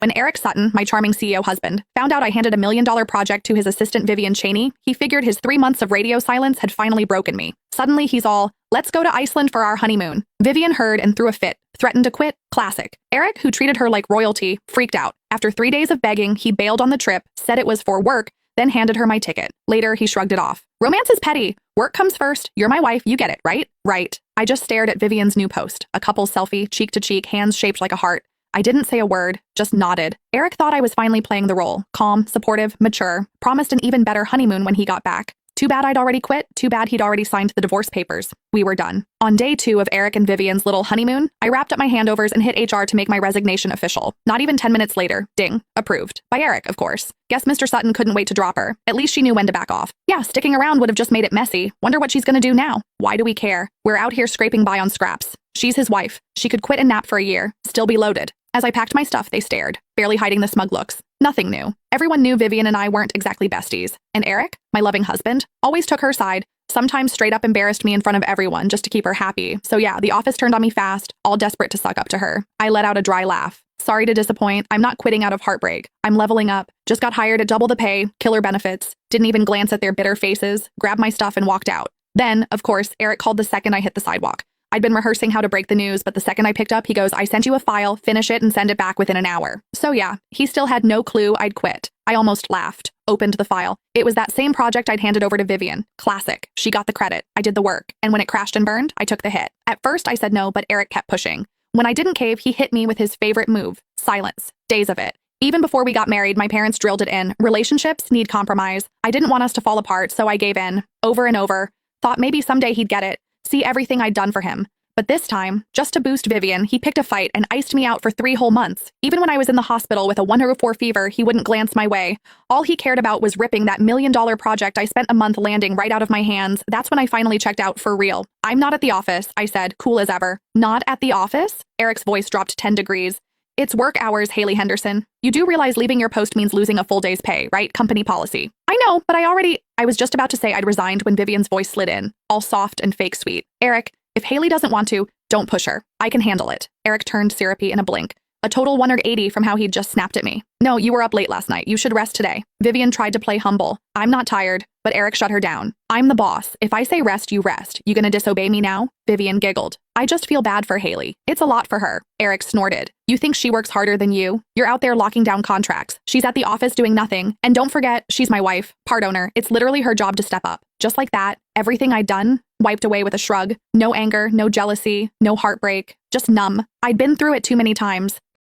When Eric Sutton, my charming CEO husband, found out I handed $1 million project to his assistant Vivian Cheney, he figured his 3 months of radio silence had finally broken me. Suddenly he's all, let's go to Iceland for our honeymoon. Vivian heard and threw a fit, threatened to quit. Classic. Eric, who treated her like royalty, freaked out. After 3 days of begging, he bailed on the trip, said it was for work, then handed her my ticket. Later, he shrugged it off. Romance is petty. Work comes first. You're my wife. You get it, right? Right. I just stared at Vivian's new post. A couple selfie, cheek to cheek, hands shaped like a heart. I didn't say a word, just nodded. Eric thought I was finally playing the role. Calm, supportive, mature. Promised an even better honeymoon when he got back. Too bad I'd already quit. Too bad he'd already signed the divorce papers. We were done. On day 2 of Eric and Vivian's little honeymoon, I wrapped up my handovers and hit HR to make my resignation official. Not even 10 minutes later, ding, approved. By Eric, of course. Guess Mr. Sutton couldn't wait to drop her. At least she knew when to back off. Yeah, sticking around would have just made it messy. Wonder what she's gonna do now. Why do we care? We're out here scraping by on scraps. She's his wife. She could quit and nap for a year, still be loaded. As I packed my stuff, they stared, barely hiding the smug looks. Nothing new. Everyone knew Vivian and I weren't exactly besties. And Eric, my loving husband, always took her side, sometimes straight up embarrassed me in front of everyone just to keep her happy. So yeah, the office turned on me fast, all desperate to suck up to her. I let out a dry laugh. Sorry to disappoint, I'm not quitting out of heartbreak. I'm leveling up, just got hired at double the pay, killer benefits, didn't even glance at their bitter faces, grabbed my stuff and walked out. Then, of course, Eric called the second I hit the sidewalk. I'd been rehearsing how to break the news, but the second I picked up, he goes, I sent you a file, finish it and send it back within an hour. So yeah, he still had no clue I'd quit. I almost laughed, opened the file. It was that same project I'd handed over to Vivian. Classic. She got the credit. I did the work. And when it crashed and burned, I took the hit. At first I said no, but Eric kept pushing. When I didn't cave, he hit me with his favorite move, silence. Days of it. Even before we got married, my parents drilled it in. Relationships need compromise. I didn't want us to fall apart, so I gave in. Over and over. Thought maybe someday he'd get it. See everything I'd done for him. But this time, just to boost Vivian, he picked a fight and iced me out for 3 whole months. Even when I was in the hospital with a 104 fever, he wouldn't glance my way. All he cared about was ripping that $1 million project I spent a month landing right out of my hands. That's when I finally checked out for real. I'm not at the office, I said, cool as ever. Not at the office? Eric's voice dropped 10 degrees. It's work hours, Haley Henderson. You do realize leaving your post means losing a full day's pay, right? Company policy. I know, but I was just about to say I'd resigned when Vivian's voice slid in, all soft and fake sweet. Eric, if Haley doesn't want to, don't push her. I can handle it. Eric turned syrupy in a blink. A total 180 from how he'd just snapped at me. No, you were up late last night. You should rest today. Vivian tried to play humble. I'm not tired, but Eric shut her down. I'm the boss. If I say rest, you rest. You gonna disobey me now? Vivian giggled. I just feel bad for Haley. It's a lot for her. Eric snorted. You think she works harder than you? You're out there locking down contracts. She's at the office doing nothing. And don't forget, she's my wife, part owner. It's literally her job to step up. Just like that, everything I'd done, wiped away with a shrug. No anger, no jealousy, no heartbreak, just numb. I'd been through it too many times.